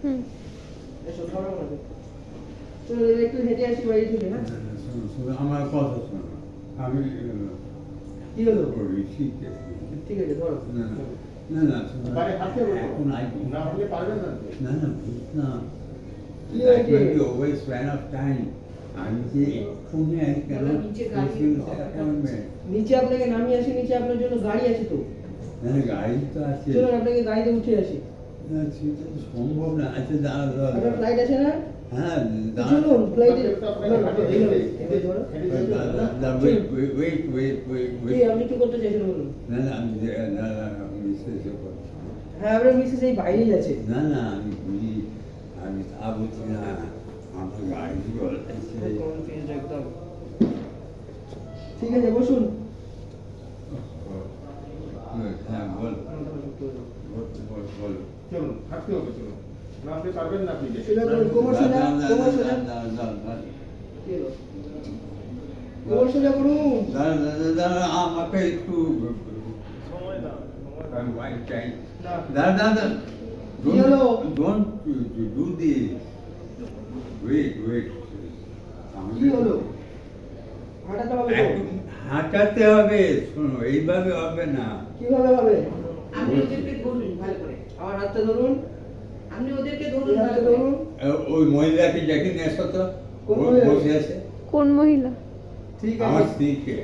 হুম। এসো ধরো না। চলো একটু হেঁটে আসি বাড়ি থেকে, হ্যাঁ? আমার কথা শোনো, আমি কি হলো? ঠিক ঠিক আছে ধরো। না না না শোনো, এখন না হলে পারবেন না। না না বুঝ না, কি হয়েছে? ওভার স্প্যান অফ টাইম, আমি যে এক্ষুনি আই কেন অ্যাপয়েন্টমেন্ট, নিচে আপনাকে নামিয়ে আসি, নিচে আপনার জন্য গাড়ি আছে তো। না গাড়ি তো আছে, চলুন আপনাকে গাড়িতে উঠে আসি। না সেটা তো সম্ভব না। আচ্ছা দাঁড়া আপনার ফ্লাইট আছে না? হ্যাঁ চলুন ফ্লাইটে। আপনি কি করতে চাইছেন বলুন? না না আমি না না মিসেস হ্যাঁ আপনার মিসেস এই বাইরেই আছে। না না আমি বুঝি, আমি তা বলছি না, আমার গাড়ি Confused একদম। ঠিক আছে বসুন। হ্যাঁ বল বল চলুন, হাঁটতে হবে, চলুন। না আপনি পারবেন না, আপনি সোজা করুন, কোমর সোজা, কোমর সোজা। কি হলো? কোমর সোজা করুন। আমাকে একটু সময় দাও, সময় দাও। না। দাদা কি হলো? ডোন্ট ডু দিস, ওয়েট কি হলো? হাঁটাতে হবে তো? হাঁটাতে হবে, শোনো এইভাবে হবে না। কিভাবে হবে? আপনি ওদেরকে ধরুন ভালো করে। আমার হাতটা ধরুন। আপনি ওদেরকে এই ধরুন হাতটা ভালো করে। ধরুন। ওই মহিলাকে ডেকে নিয়ে এসো তো, কোন মহিলা? বসে আছে কোন মহিলা? ঠিক আমার আছে। স্ত্রীকে।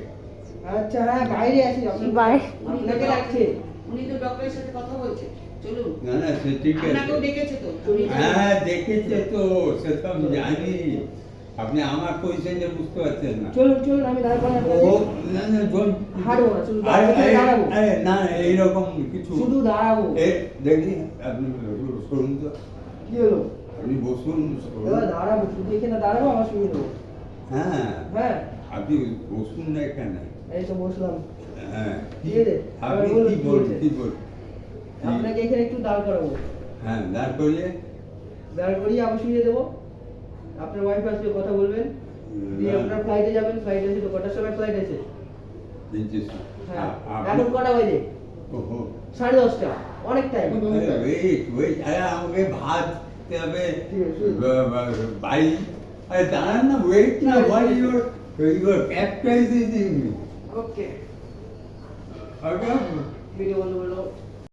আচ্ছা হ্যাঁ বাইরে আছি, আপনাকে ডাকছে। উনি তো ডক্টরের সাথে কথা বলছে। চলুন। না না সে ঠিক আছে, আপনাকেও ডেকেছে তো। আপনি যান। হ্যাঁ দেখেছে তো, সে তো আমি জানি, আপনি আমার পজিশনে বুঝতে পারছেন না। চলুন চলুন আমি দাঁড় করাই ও আপনাকে। না না হাঁটবো না, শুধু দাঁড়াবো। না এইরকম কিছু, শুধু দাঁড়াবো। দেখি আপনি শুনুন তো, কি হলো? আপনি বসুন এবার দাঁড়াবো, শুধু এখানে দাঁড়াবো, আমার শুয়ে দেবো। হ্যাঁ হ্যাঁ আপনি বসুন না এখানে, এই তো বসলাম। হ্যাঁ ঠিক আছে, আপনি এবার বলুন কি কি বলুন হয়েছে? কি বলুন, আপনাকে এখানে একটু দাঁড় করাবো। হ্যাঁ দাঁড় করিয়ে দাঁড় করিয়ে আমি শুয়ে দেবো। আপনার ওয়াইফ আসলে কথা বলবেন, দিয়ে আপনার ফ্লাইটে যাবেন। ফ্লাইট আছে তো, কটার সময় ফ্লাইট আছে? দিচ্ছিস হ্যাঁ এখন কটা বাজে? ওহো 10:30। অনেক টাইম। ওয়েট আরে আমাকে ভাত খেতে হবে, ঠিক আছে। বাড়ি, আরে দাঁড়ান না, ওয়েট না, what your capitalizing me, okay okay video বন্ধ করলো।